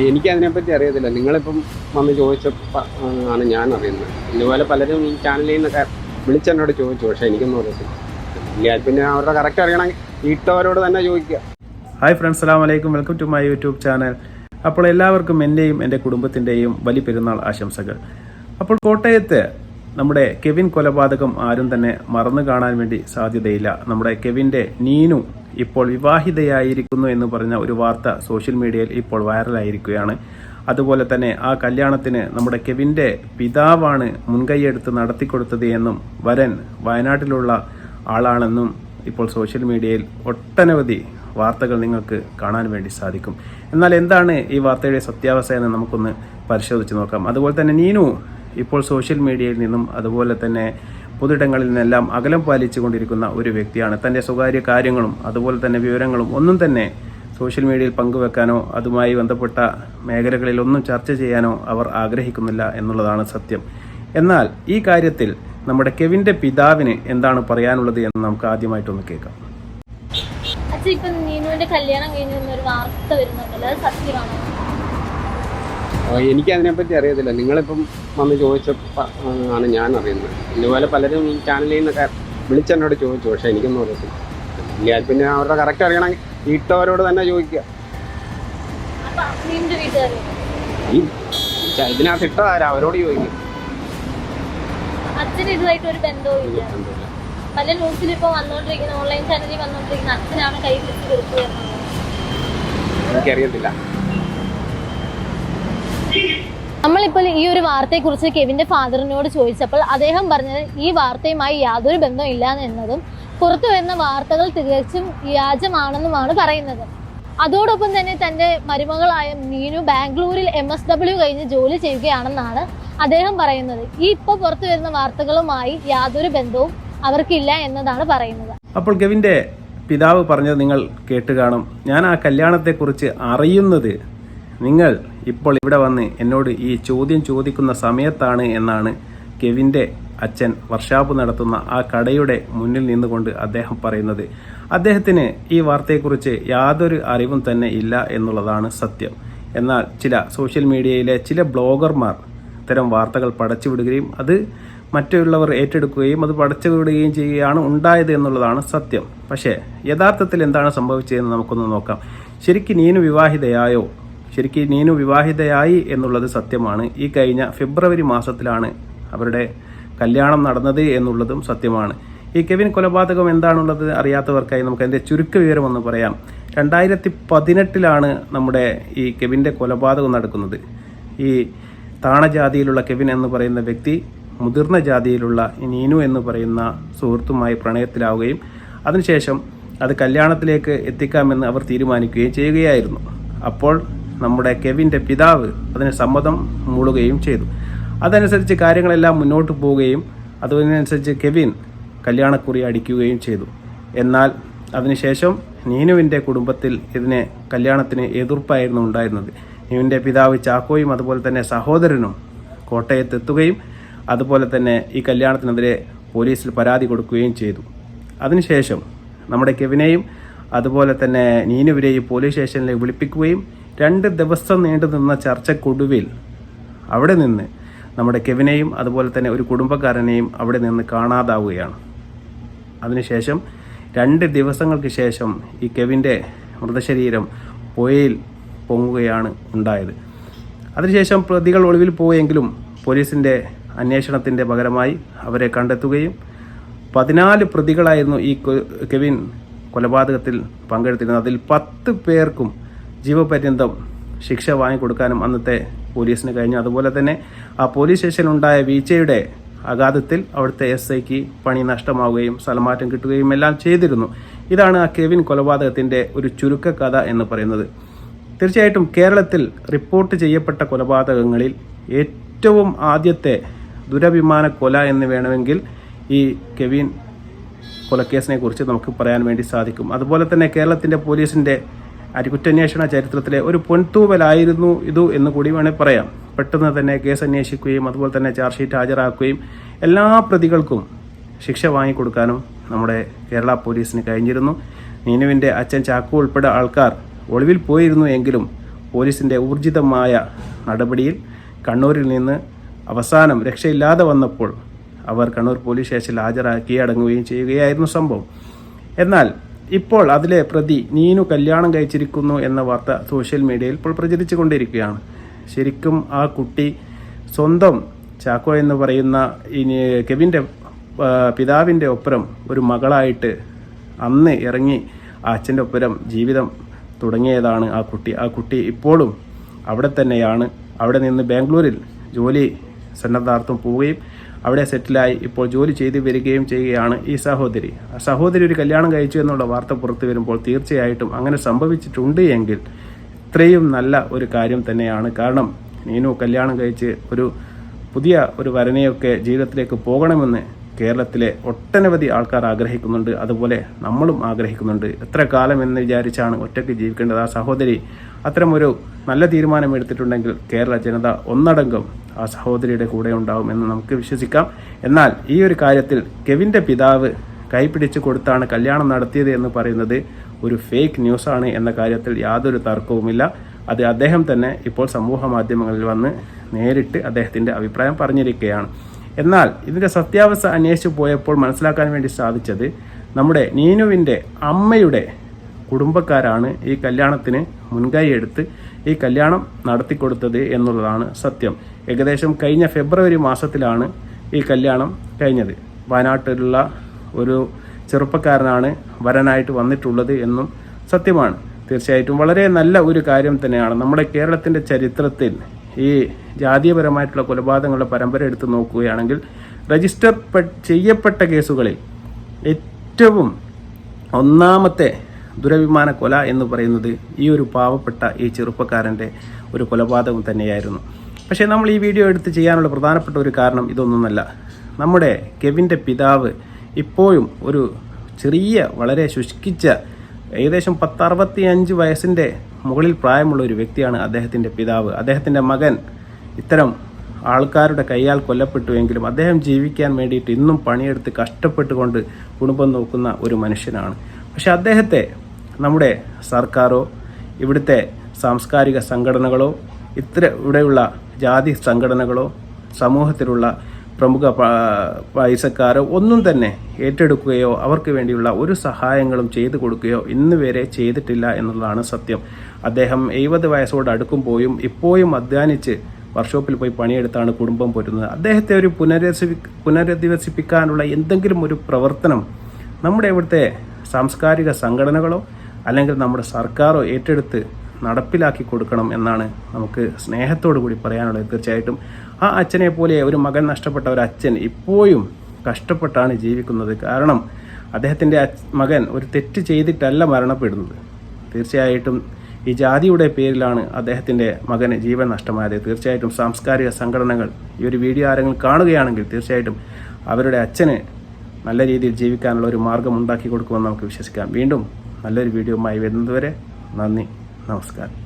എനിക്കതിനെപ്പറ്റി അറിയത്തില്ല. നിങ്ങളിപ്പം വന്ന് ചോദിച്ചപ്പോൾ ആണ് ഞാൻ അറിയുന്നത്. ഇതുപോലെ പലരും ഈ ചാനലിൽ നിന്നൊക്കെ വിളിച്ചെന്നോട് ചോദിച്ചു, പക്ഷേ എനിക്കൊന്നും അറിയത്തില്ല. ഇല്ല, പിന്നെ അവരുടെ കറക്റ്റ് അറിയണമെങ്കിൽ ഇട്ടവരോട് തന്നെ ചോദിക്കുക. ഹായ് ഫ്രണ്ട്സ്, അസ്സലാമു അലൈക്കും. Welcome to my YouTube channel. അപ്പോൾ എല്ലാവർക്കും എൻ്റെയും എൻ്റെ കുടുംബത്തിൻ്റെയും വലിയ പെരുന്നാൾ ആശംസകൾ. അപ്പോൾ കോട്ടയത്ത് നമ്മുടെ കെവിൻ കൊലപാതകം ആരും തന്നെ മറന്നു കാണാൻ വേണ്ടി സാധ്യതയില്ല. നമ്മുടെ കെവിൻ്റെ നീനു ഇപ്പോൾ വിവാഹിതയായിരിക്കുന്നു എന്ന് പറഞ്ഞ ഒരു വാർത്ത സോഷ്യൽ മീഡിയയിൽ ഇപ്പോൾ വൈറലായിരിക്കുകയാണ്. അതുപോലെ തന്നെ ആ കല്യാണത്തിന് നമ്മുടെ കെവിൻ്റെ പിതാവാണ് മുൻകൈയെടുത്ത് നടത്തിക്കൊടുത്തത് എന്നും വരൻ വയനാട്ടിലുള്ള ആളാണെന്നും ഇപ്പോൾ സോഷ്യൽ മീഡിയയിൽ ഒട്ടനവധി വാർത്തകൾ നിങ്ങൾക്ക് കാണാൻ വേണ്ടി സാധിക്കും. എന്നാൽ എന്താണ് ഈ വാർത്തയുടെ സത്യാവസ്ഥ എന്ന് നമുക്കൊന്ന് പരിശോധിച്ച് നോക്കാം. അതുപോലെ തന്നെ നീനു ഇപ്പോൾ സോഷ്യൽ മീഡിയയിൽ നിന്നും അതുപോലെ തന്നെ പൊതുയിടങ്ങളിൽ നിന്നെല്ലാം അകലം പാലിച്ചു കൊണ്ടിരിക്കുന്ന ഒരു വ്യക്തിയാണ്. തൻ്റെ സ്വകാര്യ കാര്യങ്ങളും അതുപോലെ തന്നെ വിവരങ്ങളും ഒന്നും തന്നെ സോഷ്യൽ മീഡിയയിൽ പങ്കുവെക്കാനോ അതുമായി ബന്ധപ്പെട്ട മേഖലകളിലൊന്നും ചർച്ച ചെയ്യാനോ അവർ ആഗ്രഹിക്കുന്നില്ല എന്നുള്ളതാണ് സത്യം. എന്നാൽ ഈ കാര്യത്തിൽ നമ്മുടെ കെവിൻ്റെ പിതാവിന് എന്താണ് പറയാനുള്ളത് എന്ന് നമുക്ക് ആദ്യമായിട്ടൊന്ന് കേൾക്കാം. എനിക്കതിനെപ്പറ്റി അറിയത്തില്ല. നിങ്ങളിപ്പം വന്ന് ചോദിച്ചപ്പോൾ ആണ് ഞാൻ അറിയുന്നത്. ഇതുപോലെ പലരും ഈ ചാനലിൽ നിന്നൊക്കെ വിളിച്ചെന്നോട് ചോദിച്ചു, പക്ഷേ എനിക്കൊന്നും അറിയത്തില്ല. ഇല്ല, പിന്നെ അവരുടെ കറക്റ്റ് അറിയണമെങ്കിൽ ഇട്ടവരോട് തന്നെ ചോദിക്കുക. ഈ ഇതിനകത്ത് ഇട്ടതാരാ, അവരോട് ചോദിക്കുക. അച്ഛന് ഇതുമായിട്ട് ഒരു ബന്ധവുമില്ല. പല ന്യൂസിൽ ഇപ്പോൾ വന്നുകൊണ്ടിരിക്കുന്ന ഓൺലൈൻ ചാനലിൽ വന്നുകൊണ്ടിരിക്കുന്ന അച്ഛനാണ് കൈ പിടിച്ച് കൊടുത്തത്. എനിക്കറിയത്തില്ല. നമ്മളിപ്പോൾ ഈ ഒരു വാർത്തയെക്കുറിച്ച് കെവിന്റെ ഫാദറിനോട് ചോദിച്ചപ്പോൾ അദ്ദേഹം പറഞ്ഞത് ഈ വാർത്തയുമായി യാതൊരു ബന്ധവും ഇല്ല എന്നതും പുറത്തു വരുന്ന വാർത്തകൾ തികച്ചും വ്യാജമാണെന്നുമാണ് പറയുന്നത്. അതോടൊപ്പം തന്നെ തന്റെ മരുമകളായ നീനു ബാംഗ്ലൂരിൽ MSW കഴിഞ്ഞ് ജോലി ചെയ്യുകയാണെന്നാണ് അദ്ദേഹം പറയുന്നത്. ഈ ഇപ്പോൾ പുറത്തു വരുന്ന വാർത്തകളുമായി യാതൊരു ബന്ധവും അവർക്കില്ല എന്നതാണ് പറയുന്നത്. അപ്പോൾ കെവിൻ്റെ പിതാവ് പറഞ്ഞത് നിങ്ങൾ കേട്ട് കാണും. ഞാൻ ആ കല്യാണത്തെക്കുറിച്ച് അറിയുന്നത് നിങ്ങൾ ഇപ്പോൾ ഇവിടെ വന്ന് എന്നോട് ഈ ചോദ്യം ചോദിക്കുന്ന സമയത്താണ് എന്നാണ് കെവിൻ്റെ അച്ഛൻ വർഷാപ്പ് നടത്തുന്ന ആ കടയുടെ മുന്നിൽ നിന്നുകൊണ്ട് അദ്ദേഹം പറയുന്നത്. അദ്ദേഹത്തിന് ഈ വാർത്തയെക്കുറിച്ച് യാതൊരു അറിവും തന്നെ ഇല്ല എന്നുള്ളതാണ് സത്യം. എന്നാൽ ചില സോഷ്യൽ മീഡിയയിലെ ചില ബ്ലോഗർമാർ ഇത്തരം വാർത്തകൾ പടച്ചുവിടുകയും അത് മറ്റുള്ളവർ ഏറ്റെടുക്കുകയും അത് പടച്ചുവിടുകയും ചെയ്യുകയാണ് ഉണ്ടായത് എന്നുള്ളതാണ് സത്യം. പക്ഷേ യഥാർത്ഥത്തിൽ എന്താണ് സംഭവിച്ചതെന്ന് നമുക്കൊന്ന് നോക്കാം. ശരിക്കും നീനു വിവാഹിതയായോ? ശരിക്കും നീനു വിവാഹിതയായി എന്നുള്ളത് സത്യമാണ്. ഈ കഴിഞ്ഞ ഫെബ്രുവരി മാസത്തിലാണ് അവരുടെ കല്യാണം നടന്നത് എന്നുള്ളതും സത്യമാണ്. ഈ കെവിൻ കൊലപാതകം എന്താണുള്ളത് അറിയാത്തവർക്കായി നമുക്ക് അതിൻ്റെ ചുരുക്ക വിവരം ഒന്ന് പറയാം. 2018 നമ്മുടെ ഈ കെവിൻ്റെ കൊലപാതകം നടക്കുന്നത്. ഈ താണജാതിയിലുള്ള കെവിൻ എന്ന് പറയുന്ന വ്യക്തി മുതിർന്ന ജാതിയിലുള്ള നീനു എന്ന് പറയുന്ന സുഹൃത്തുമായി പ്രണയത്തിലാവുകയും അതിനുശേഷം അത് കല്യാണത്തിലേക്ക് എത്തിക്കാമെന്ന് അവർ തീരുമാനിക്കുകയും ചെയ്യുകയായിരുന്നു. അപ്പോൾ നമ്മുടെ കെവിൻ്റെ പിതാവ് അതിന് സമ്മതം മൂളുകയും ചെയ്തു. അതനുസരിച്ച് കാര്യങ്ങളെല്ലാം മുന്നോട്ട് പോവുകയും അതിനനുസരിച്ച് കെവിൻ കല്യാണക്കുറി അടിക്കുകയും ചെയ്തു. എന്നാൽ അതിനുശേഷം നീനുവിൻ്റെ കുടുംബത്തിൽ ഇതിനെ കല്യാണത്തിന് എതിർപ്പായിരുന്നു ഉണ്ടായിരുന്നത്. നീനുവിൻ്റെ പിതാവ് ചാക്കോയും അതുപോലെ തന്നെ സഹോദരനും കോട്ടയത്തെത്തുകയും അതുപോലെ തന്നെ ഈ കല്യാണത്തിനെതിരെ പോലീസിൽ പരാതി കൊടുക്കുകയും ചെയ്തു. അതിനുശേഷം നമ്മുടെ കെവിനെയും അതുപോലെ തന്നെ നീനുവിനെയും പോലീസ് സ്റ്റേഷനിലേക്ക് വിളിപ്പിക്കുകയും 2 ദിവസം നീണ്ടു നിന്ന ചർച്ചക്കൊടുവിൽ അവിടെ നിന്ന് നമ്മുടെ കെവിനെയും അതുപോലെ തന്നെ ഒരു കുടുംബക്കാരനെയും അവിടെ നിന്ന് കാണാതാവുകയാണ്. അതിനുശേഷം 2 ദിവസങ്ങൾക്ക് ശേഷം ഈ കെവിൻ്റെ മൃതശരീരം പുഴയിൽ പൊങ്ങുകയാണ് ഉണ്ടായത്. അതിനുശേഷം പ്രതികൾ ഒളിവിൽ പോയെങ്കിലും പോലീസിൻ്റെ അന്വേഷണത്തിൻ്റെ പകരമായി അവരെ കണ്ടെത്തുകയും 14 പ്രതികളായിരുന്നു ഈ കെവിൻ കൊലപാതകത്തിൽ പങ്കെടുത്തിരുന്നത്. അതിൽ 10 പേർക്കും ജീവപര്യന്തം ശിക്ഷ വാങ്ങിക്കൊടുക്കാനും അന്നത്തെ പോലീസിന് കഴിഞ്ഞു. അതുപോലെ തന്നെ ആ പോലീസ് സ്റ്റേഷനിലുണ്ടായ വീഴ്ചയുടെ ആഘാതത്തിൽ അവിടുത്തെ SIക്ക് പണി നഷ്ടമാവുകയും സ്ഥലമാറ്റം കിട്ടുകയും എല്ലാം ചെയ്തിരുന്നു. ഇതാണ് ആ കെവിൻ കൊലപാതകത്തിൻ്റെ ഒരു ചുരുക്കക്കഥ എന്ന് പറയുന്നത്. തീർച്ചയായിട്ടും കേരളത്തിൽ റിപ്പോർട്ട് ചെയ്യപ്പെട്ട കൊലപാതകങ്ങളിൽ ഏറ്റവും ആദ്യത്തെ ദുരഭിമാന കൊല എന്ന് വേണമെങ്കിൽ ഈ കെവിൻ കൊലക്കേസിനെ കുറിച്ച് നമുക്ക് പറയാൻ വേണ്ടി സാധിക്കും. അതുപോലെ തന്നെ കേരളത്തിൻ്റെ പോലീസിൻ്റെ കുറ്റാന്വേഷണ ചരിത്രത്തിലെ ഒരു പൊൻതൂവലായിരുന്നു ഇത് എന്ന് കൂടി വേണമെങ്കിൽ പറയാം. പെട്ടെന്ന് തന്നെ കേസ് അന്വേഷിക്കുകയും അതുപോലെ തന്നെ ചാർജ് ഷീറ്റ് ഹാജരാക്കുകയും എല്ലാ പ്രതികൾക്കും ശിക്ഷ വാങ്ങിക്കൊടുക്കാനും നമ്മുടെ കേരള പോലീസിന് കഴിഞ്ഞിരുന്നു. നീനുവിൻ്റെ അച്ഛൻ ചാക്കോ ഉൾപ്പെടെ ആൾക്കാർ ഒളിവിൽ പോയിരുന്നു എങ്കിലും പോലീസിൻ്റെ ഊർജിതമായ നടപടിയിൽ കണ്ണൂരിൽ നിന്ന് അവസാനം രക്ഷയില്ലാതെ വന്നപ്പോൾ അവർ കണ്ണൂർ പോലീസ് സ്റ്റേഷനിൽ ഹാജരാക്കി അടങ്ങുകയും ചെയ്യുകയായിരുന്നു സംഭവം. എന്നാൽ ഇപ്പോൾ അതിലെ പ്രതി നീനു കല്യാണം കഴിച്ചിരിക്കുന്നു എന്ന വാർത്ത സോഷ്യൽ മീഡിയയിൽ ഇപ്പോൾ പ്രചരിച്ചു കൊണ്ടിരിക്കുകയാണ്. ശരിക്കും ആ കുട്ടി സ്വന്തം ചാക്കോ എന്ന് പറയുന്ന കെവിൻ്റെ പിതാവിൻ്റെ ഒപ്പരം ഒരു മകളായിട്ട് അന്ന് ഇറങ്ങി ആ അച്ഛൻ്റെ ഒപ്പരം ജീവിതം തുടങ്ങിയതാണ് ആ കുട്ടി ഇപ്പോഴും അവിടെ തന്നെയാണ്. അവിടെ നിന്ന് ബാംഗ്ലൂരിൽ ജോലി സന്നദ്ധാർത്ഥം പോവുകയും അവിടെ സെറ്റിലായി ഇപ്പോൾ ജോലി ചെയ്തു വരികയും ചെയ്യുകയാണ് ഈ സഹോദരി. ആ സഹോദരി ഒരു കല്യാണം കഴിച്ചു എന്നുള്ള വാർത്ത പുറത്തു വരുമ്പോൾ തീർച്ചയായിട്ടും അങ്ങനെ സംഭവിച്ചിട്ടുണ്ട് എങ്കിൽ ഇത്രയും നല്ല ഒരു കാര്യം തന്നെയാണ്. കാരണം നീനു കല്യാണം കഴിച്ച് ഒരു പുതിയ ഒരു വരനെയൊക്കെ ജീവിതത്തിലേക്ക് പോകണമെന്ന് കേരളത്തിലെ ഒട്ടനവധി ആൾക്കാർ ആഗ്രഹിക്കുന്നുണ്ട്. അതുപോലെ നമ്മളും ആഗ്രഹിക്കുന്നുണ്ട്. എത്ര കാലം എന്ന് വിചാരിച്ചാണ് ഒറ്റയ്ക്ക് ജീവിക്കേണ്ടത്? ആ സഹോദരി അത്തരമൊരു നല്ല തീരുമാനം എടുത്തിട്ടുണ്ടെങ്കിൽ കേരള ജനത ഒന്നടങ്കം ആ സഹോദരിയുടെ കൂടെ ഉണ്ടാവും എന്ന് നമുക്ക് വിശ്വസിക്കാം. എന്നാൽ ഈ ഒരു കാര്യത്തിൽ കെവിൻ്റെ പിതാവ് കൈപിടിച്ചു കൊടുത്താണ് കല്യാണം നടത്തിയത് എന്ന് പറയുന്നത് ഒരു ഫേക്ക് ന്യൂസാണ് എന്ന കാര്യത്തിൽ യാതൊരു തർക്കവുമില്ല. അത് അദ്ദേഹം തന്നെ ഇപ്പോൾ സമൂഹ മാധ്യമങ്ങളിൽ വന്ന് നേരിട്ട് അദ്ദേഹത്തിൻ്റെ അഭിപ്രായം പറഞ്ഞിരിക്കുകയാണ്. എന്നാൽ ഇതിൻ്റെ സത്യാവസ്ഥ അന്വേഷിച്ച് പോയപ്പോൾ മനസ്സിലാക്കാൻ വേണ്ടി സാധിച്ചത് നമ്മുടെ നീനുവിൻ്റെ അമ്മയുടെ കുടുംബക്കാരാണ് ഈ കല്യാണത്തിന് മുൻകൈ എടുത്ത് ഈ കല്യാണം നടത്തിക്കൊടുത്തത് എന്നുള്ളതാണ് സത്യം. ഏകദേശം കഴിഞ്ഞ ഫെബ്രുവരി മാസത്തിലാണ് ഈ കല്യാണം കഴിഞ്ഞത്. വയനാട്ടിലുള്ള ഒരു ചെറുപ്പക്കാരനാണ് വരനായിട്ട് വന്നിട്ടുള്ളത് എന്നും സത്യമാണ്. തീർച്ചയായിട്ടും വളരെ നല്ല ഒരു കാര്യം തന്നെയാണ്. നമ്മുടെ കേരളത്തിൻ്റെ ചരിത്രത്തിൽ ഈ ജാതീയപരമായിട്ടുള്ള കൊലപാതകങ്ങളുടെ പരമ്പര എടുത്ത് നോക്കുകയാണെങ്കിൽ രജിസ്റ്റർ ചെയ്യപ്പെട്ട കേസുകളിൽ ഏറ്റവും ഒന്നാമത്തെ ദുരഭിമാന കൊല എന്ന് പറയുന്നത് ഈ ഒരു പാവപ്പെട്ട ഈ ചെറുപ്പക്കാരൻ്റെ ഒരു കൊലപാതകം തന്നെയായിരുന്നു. പക്ഷേ നമ്മൾ ഈ വീഡിയോ എടുത്ത് ചെയ്യാനുള്ള പ്രധാനപ്പെട്ട ഒരു കാരണം ഇതൊന്നുമല്ല. നമ്മുടെ കെവിൻ്റെ പിതാവ് ഇപ്പോഴും ഒരു ചെറിയ വളരെ ശുഷ്കിച്ച ഏകദേശം 65 വയസ്സിൻ്റെ മുകളിൽ പ്രായമുള്ള ഒരു വ്യക്തിയാണ് അദ്ദേഹത്തിൻ്റെ പിതാവ്. അദ്ദേഹത്തിൻ്റെ മകൻ ഇത്തരം ആൾക്കാരുടെ കൈയാൽ കൊല്ലപ്പെട്ടുവെങ്കിലും അദ്ദേഹം ജീവിക്കാൻ വേണ്ടിയിട്ട് ഇന്നും പണിയെടുത്ത് കഷ്ടപ്പെട്ടുകൊണ്ട് കുടുംബം നോക്കുന്ന ഒരു മനുഷ്യനാണ്. പക്ഷെ അദ്ദേഹത്തെ നമ്മുടെ സർക്കാരോ ഇവിടുത്തെ സാംസ്കാരിക സംഘടനകളോ ഇവിടെയുള്ള ജാതി സംഘടനകളോ സമൂഹത്തിലുള്ള പ്രമുഖ പൈസക്കാരോ ഒന്നും തന്നെ ഏറ്റെടുക്കുകയോ അവർക്ക് വേണ്ടിയുള്ള ഒരു സഹായങ്ങളും ചെയ്തു കൊടുക്കുകയോ ഇന്ന് വരെ ചെയ്തിട്ടില്ല എന്നുള്ളതാണ് സത്യം. അദ്ദേഹം 70 വയസ്സോട് അടുക്കുമ്പോഴും ഇപ്പോഴും അധ്വാനിച്ച് വർക്ക്ഷോപ്പിൽ പോയി പണിയെടുത്താണ് കുടുംബം പോറ്റുന്നത്. അദ്ദേഹത്തെ ഒരു പുനരധിവസിപ്പിക്കാനുള്ള എന്തെങ്കിലും ഒരു പ്രവർത്തനം നമ്മുടെ ഇവിടുത്തെ സാംസ്കാരിക സംഘടനകളോ അല്ലെങ്കിൽ നമ്മുടെ സർക്കാരോ ഏറ്റെടുത്ത് നടപ്പിലാക്കി കൊടുക്കണം എന്നാണ് നമുക്ക് സ്നേഹത്തോടു കൂടി പറയാനുള്ളത്. തീർച്ചയായിട്ടും ആ അച്ഛനെ പോലെ ഒരു മകൻ നഷ്ടപ്പെട്ട ഒരു അച്ഛൻ ഇപ്പോഴും കഷ്ടപ്പെട്ടാണ് ജീവിക്കുന്നത്. കാരണം അദ്ദേഹത്തിൻ്റെ മകൻ ഒരു തെറ്റ് ചെയ്തിട്ടല്ല മരണപ്പെടുന്നത്. തീർച്ചയായിട്ടും ഈ ജാതിയുടെ പേരിലാണ് അദ്ദേഹത്തിൻ്റെ മകന് ജീവൻ നഷ്ടമായത്. തീർച്ചയായിട്ടും സാംസ്കാരിക സംഘടനകൾ ഈ ഒരു വീഡിയോ ആരെങ്കിലും കാണുകയാണെങ്കിൽ തീർച്ചയായിട്ടും അവരുടെ അച്ഛന് നല്ല രീതിയിൽ ജീവിക്കാനുള്ള ഒരു മാർഗം ഉണ്ടാക്കി കൊടുക്കുമെന്ന് നമുക്ക് വിശ്വസിക്കാം. വീണ്ടും നല്ലൊരു വീഡിയോയുമായി വരുന്നതുവരെ നന്ദി, നമസ്കാരം.